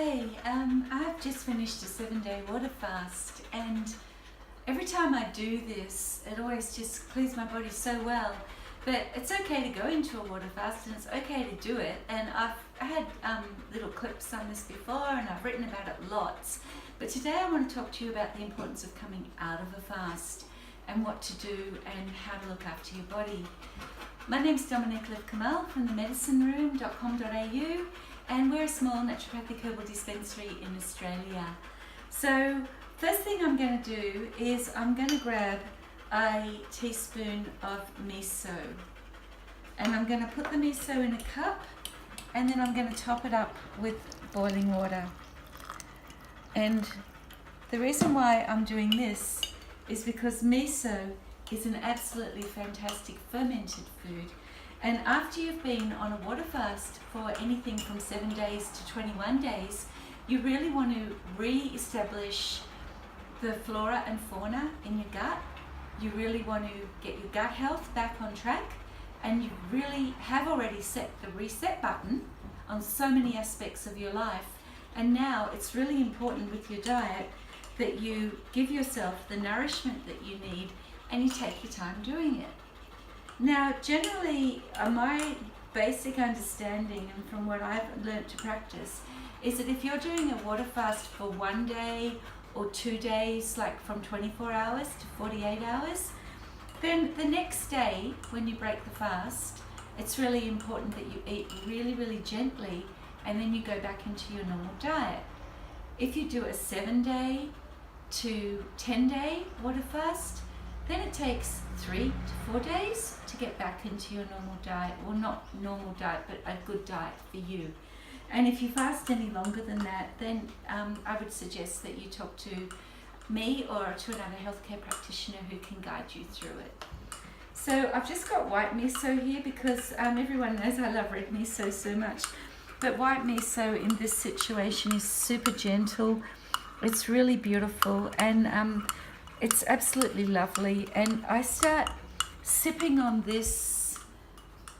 Hi, I've just finished a 7-day water fast, and every time I do this, it always just clears my body so well. But it's okay to go into a water fast, and it's okay to do it. And I've had little clips on this before, and I've written about it lots. But today I want to talk to you about the importance of coming out of a fast and what to do and how to look after your body. My name's Dominique Liv-Kamel from themedicineroom.com.au, and we're a small naturopathic herbal dispensary in Australia. So first thing I'm going to do is I'm going to grab a teaspoon of miso, and I'm going to put the miso in a cup, and then I'm going to top it up with boiling water. And the reason why I'm doing this is because miso is an absolutely fantastic fermented food. And after you've been on a water fast for anything from 7 days to 21 days, you really want to re-establish the flora and fauna in your gut. You really want to get your gut health back on track, and you really have already set the reset button on so many aspects of your life. And now it's really important with your diet that you give yourself the nourishment that you need and you take your time doing it. Now, generally, my basic understanding, and from what I've learnt to practice, is that if you're doing a water fast for 1 day or 2 days, like from 24 hours to 48 hours, then the next day when you break the fast, it's really important that you eat really, really gently, and then you go back into your normal diet. If you do a 7-day to 10-day water fast, then it takes 3 to 4 days to get back into your normal diet. Well, not normal diet, but a good diet for you. And if you fast any longer than that, then I would suggest that you talk to me or to another healthcare practitioner who can guide you through it. So I've just got white miso here because everyone knows I love red miso so much. But white miso in this situation is super gentle. It's really beautiful, and it's absolutely lovely. And I start sipping on this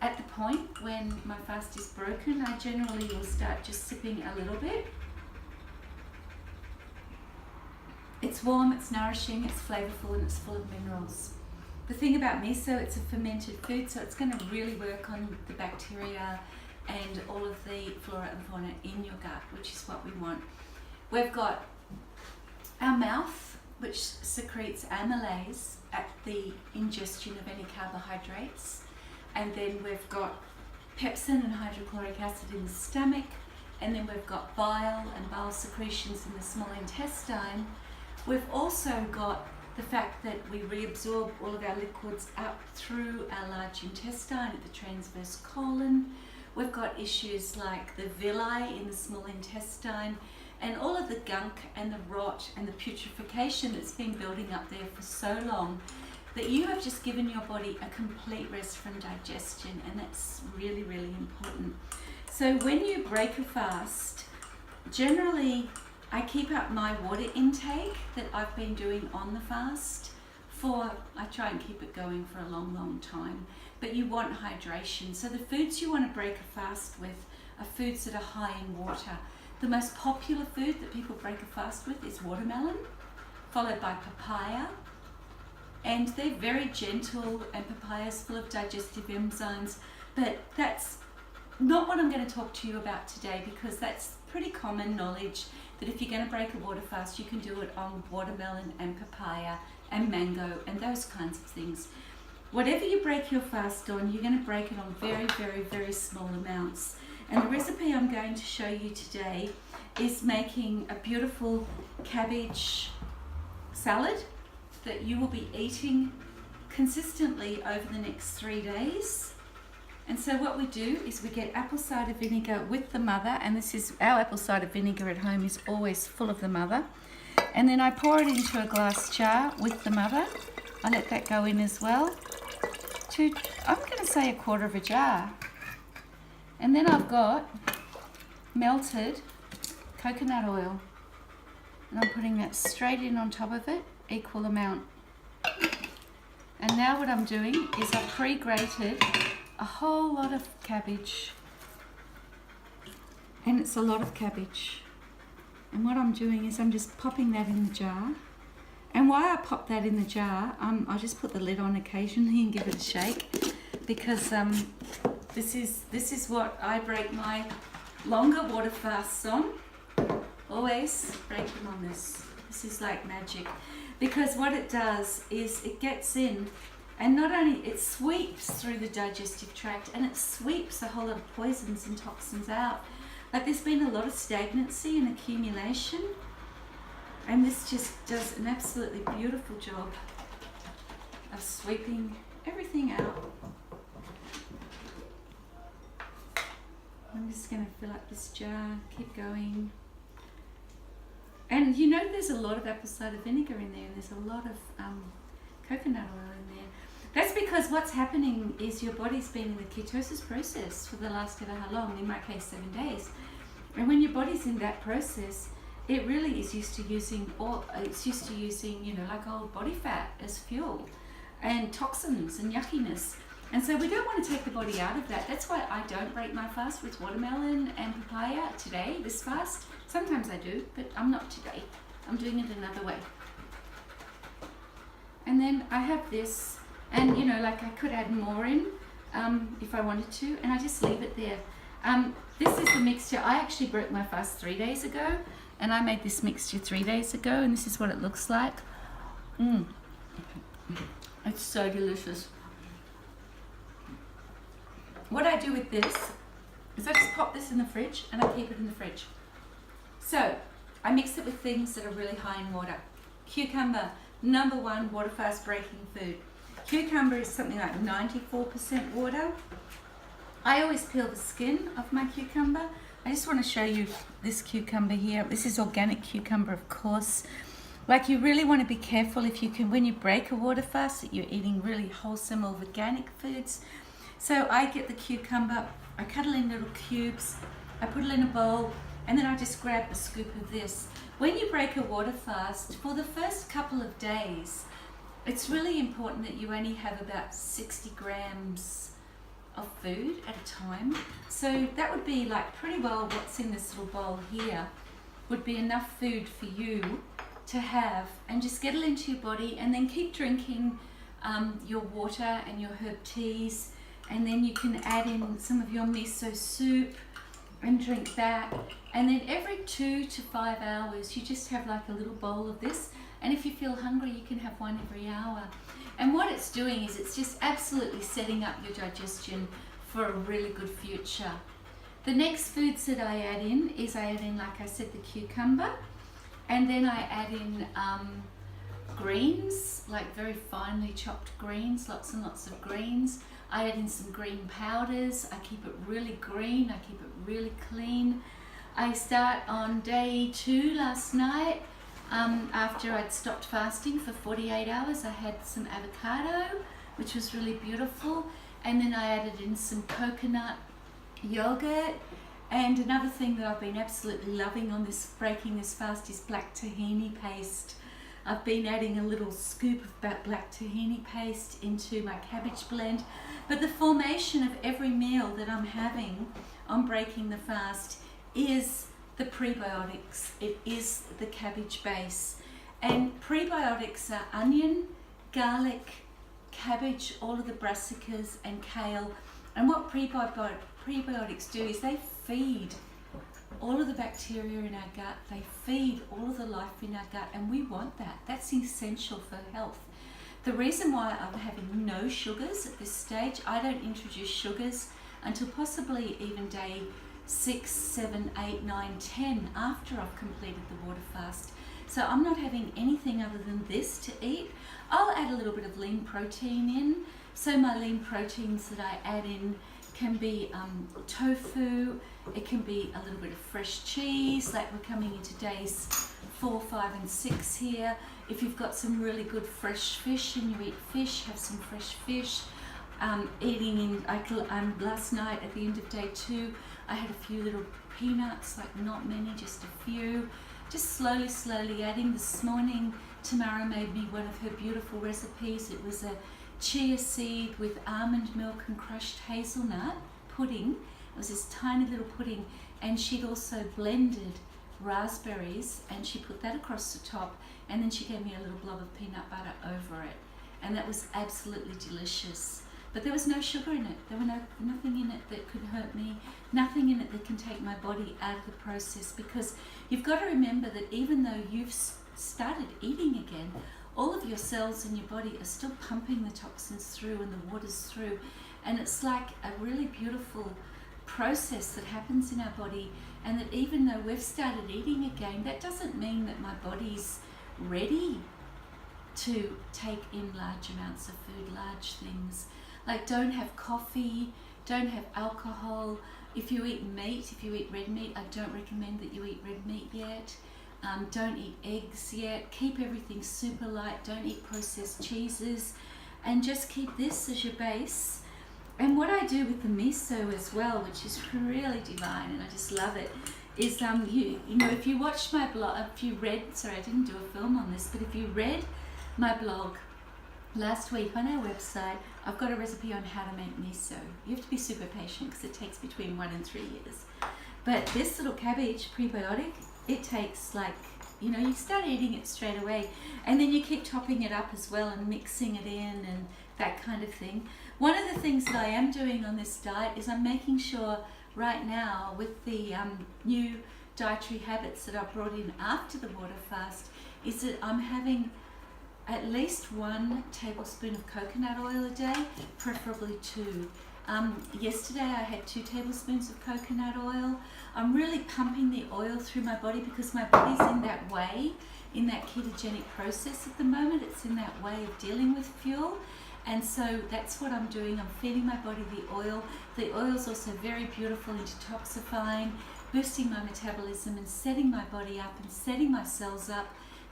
at the point when my fast is broken. I generally will start just sipping a little bit. It's warm, it's nourishing, it's flavorful, and it's full of minerals. The thing about miso, it's a fermented food, so it's going to really work on the bacteria and all of the flora and fauna in your gut, which is what we want. We've got our mouth, which secretes amylase at the ingestion of any carbohydrates, and then we've got pepsin and hydrochloric acid in the stomach, and then we've got bile and bile secretions in the small intestine. We've also got the fact that we reabsorb all of our liquids up through our large intestine at the transverse colon. We've got issues like the villi in the small intestine, and all of the gunk and the rot and the putrefaction that's been building up there for so long that you have just given your body a complete rest from digestion, and that's really, really important. So when you break a fast, generally I keep up my water intake that I've been doing on the fast I try and keep it going for a long, long time. But you want hydration. So the foods you want to break a fast with are foods that are high in water. The most popular food that people break a fast with is watermelon, followed by papaya. And they're very gentle, and papaya's full of digestive enzymes. But that's not what I'm going to talk to you about today, because that's pretty common knowledge that if you're going to break a water fast, you can do it on watermelon and papaya and mango and those kinds of things. Whatever you break your fast on, you're going to break it on very, very, very small amounts. And the recipe I'm going to show you today is making a beautiful cabbage salad that you will be eating consistently over the next 3 days. And so what we do is we get apple cider vinegar with the mother, and this is our apple cider vinegar at home is always full of the mother. And then I pour it into a glass jar with the mother. I let that go in as well to, I'm going to say, 1/4 of a jar. And then I've got melted coconut oil, and I'm putting that straight in on top of it, equal amount. And now what I'm doing is I've pre-grated a whole lot of cabbage, and it's a lot of cabbage. And what I'm doing is I'm just popping that in the jar. And while I pop that in the jar, I'll just put the lid on occasionally and give it a shake, because this is what I break my longer water fasts on. Always break them on this. This is like magic, because what it does is it gets in, and not only it sweeps through the digestive tract, and it sweeps a whole lot of poisons and toxins out. Like, there's been a lot of stagnancy and accumulation, and this just does an absolutely beautiful job of sweeping everything out. I'm just going to fill up this jar, keep going. And you know, there's a lot of apple cider vinegar in there, and there's a lot of coconut oil in there. That's because what's happening is your body's been in the ketosis process for the last ever how long, in my case 7 days. And when your body's in that process, it really is used to using, you know, like old body fat as fuel, and toxins and yuckiness. And so we don't want to take the body out of that. That's why I don't break my fast with watermelon and papaya today, this fast. Sometimes I do, but I'm not today. I'm doing it another way. And then I have this, and you know, like I could add more in if I wanted to, and I just leave it there. This is the mixture. I actually broke my fast 3 days ago, and I made this mixture 3 days ago, and this is what it looks like. It's so delicious. What I do with this is I just pop this in the fridge, and I keep it in the fridge. So I mix it with things that are really high in water. Cucumber, #1 water fast breaking food. Cucumber is something like 94% water. I always peel the skin off my cucumber. I just want to show you this cucumber here. This is organic cucumber, of course. Like, you really want to be careful if you can, when you break a water fast, that you're eating really wholesome organic foods. So I get the cucumber, I cut it in little cubes, I put it in a bowl, and then I just grab a scoop of this. When you break a water fast, for the first couple of days, it's really important that you only have about 60 grams of food at a time. So that would be like pretty well what's in this little bowl here would be enough food for you to have, and just get it into your body, and then keep drinking your water and your herb teas, and then you can add in some of your miso soup and drink that. And then every 2 to 5 hours you just have like a little bowl of this, and if you feel hungry you can have one every hour. And what it's doing is it's just absolutely setting up your digestion for a really good future. The next foods that I add in is, I add in, like I said, the cucumber, and then I add in greens, like very finely chopped greens, lots and lots of greens. I add in some green powders. I keep it really green, I keep it really clean. I start on day 2 last night. After I'd stopped fasting for 48 hours, I had some avocado, which was really beautiful. And then I added in some coconut yogurt. And another thing that I've been absolutely loving on this, breaking this fast, is black tahini paste. I've been adding a little scoop of black tahini paste into my cabbage blend. But the formation of every meal that I'm having on breaking the fast is the prebiotics. It is the cabbage base. And prebiotics are onion, garlic, cabbage, all of the brassicas and kale. And what prebiotics do is they feed all of the bacteria in our gut. They feed all of the life in our gut, and we want that. That's essential for health. The reason why I'm having no sugars at this stage, I don't introduce sugars until possibly even day 6, 7, 8, 9, 10 after I've completed the water fast. So I'm not having anything other than this to eat. I'll add a little bit of lean protein in. So my lean proteins that I add in can be tofu, it can be a little bit of fresh cheese, like we're coming into days 4, 5 and 6 here. If you've got some really good fresh fish and you eat fish, have some fresh fish. Last night at the end of day 2, I had a few little peanuts, like not many, just a few. Just slowly adding. This morning, Tamara made me one of her beautiful recipes. It was a chia seed with almond milk and crushed hazelnut pudding. It was this tiny little pudding, and she'd also blended raspberries, and she put that across the top, and then she gave me a little blob of peanut butter over it, and that was absolutely delicious. But there was no sugar in it. There were nothing in it that could hurt me, nothing in it that can take my body out of the process, because you've got to remember that even though you've started eating again, all of your cells in your body are still pumping the toxins through and the waters through, and it's like a really beautiful process that happens in our body. And that even though we've started eating again, that doesn't mean that my body's ready to take in large amounts of food, large things. Like, don't have coffee, don't have alcohol. If you eat meat, if you eat red meat, I don't recommend that you eat red meat yet. Don't eat eggs yet. Keep everything super light. Don't eat processed cheeses, and just keep this as your base. And what I do with the miso as well, which is really divine, and I just love it, is you know, if you watched my blog, if you read, sorry, I didn't do a film on this, but if you read my blog last week on our website, I've got a recipe on how to make miso. You have to be super patient because it takes between 1 and 3 years. But this little cabbage prebiotic, it takes, like, you know, you start eating it straight away, and then you keep topping it up as well and mixing it in and that kind of thing. One of the things that I am doing on this diet is I'm making sure right now, with the new dietary habits that I've brought in after the water fast, is that I'm having at least 1 tablespoon of coconut oil a day, preferably 2. Yesterday I had 2 tablespoons of coconut oil. I'm really pumping the oil through my body because my body's in that way, in that ketogenic process at the moment. It's in that way of dealing with fuel. And so that's what I'm doing. I'm feeding my body the oil. The oil's also very beautiful in detoxifying, boosting my metabolism and setting my body up and setting my cells up.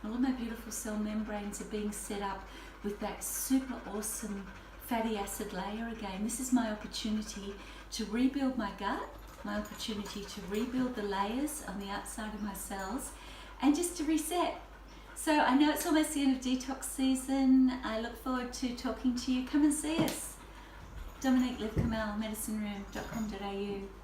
All of my beautiful cell membranes are being set up with that super awesome fatty acid layer again. This is my opportunity to rebuild my gut, my opportunity to rebuild the layers on the outside of my cells, and just to reset. So I know it's almost the end of detox season. I look forward to talking to you. Come and see us. Dominique Liv Kamel, medicineroom.com.au.